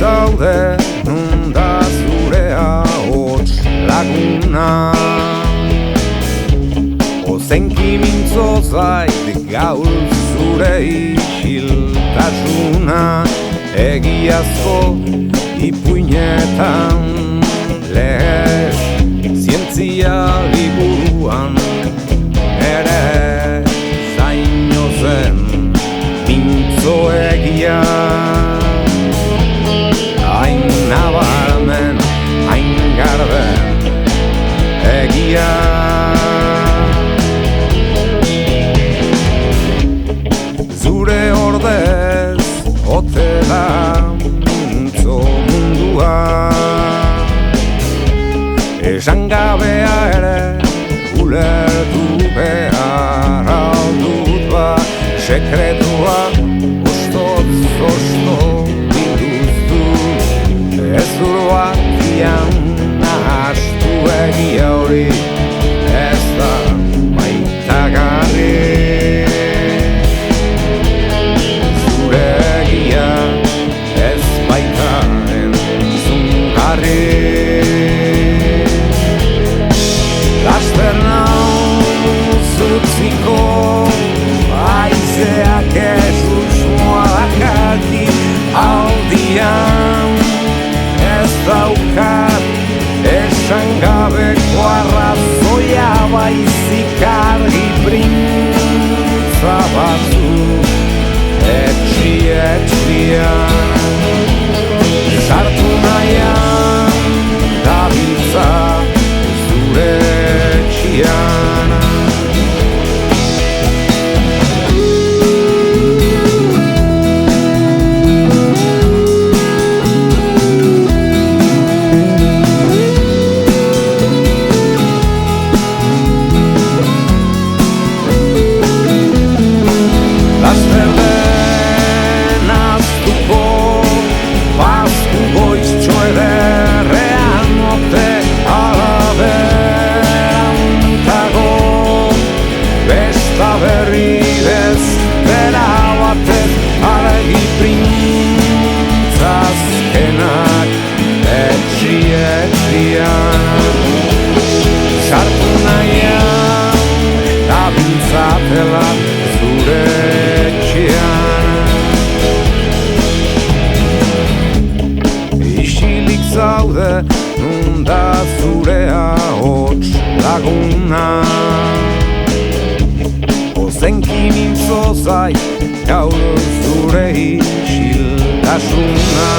zaude, nunda zure ahots laguna. Ozenki mintzo zait gaur zure isiltasuna, egiazko ipuinetan lehen zientzia liburuan ere zaino zen mintzo egia. Hain nabarmen, hain garden egia. Zure ordez hotela mintzo mundua, esan gabea ere ulertu behar aldut ba, sekretua ostotz-osto bilduztu, ezur batian nahastu egia hori ez da maitagarri. Zure egia ez baita entzungarri. Laster nauz utziko haizeak ez usmoa dakati, aldian ez daukat esan gabeko arrazoia, baizik argi printza batzuk etxian sartu nahian dabiltza zure etxian. Berridez dela batez argi printzazkenak etxian sartu nahian dabiltzatela zure etxian. Isilik zaude nunda zure ahots laguna, ozenki mintzo zait gaur zure isiltasuna.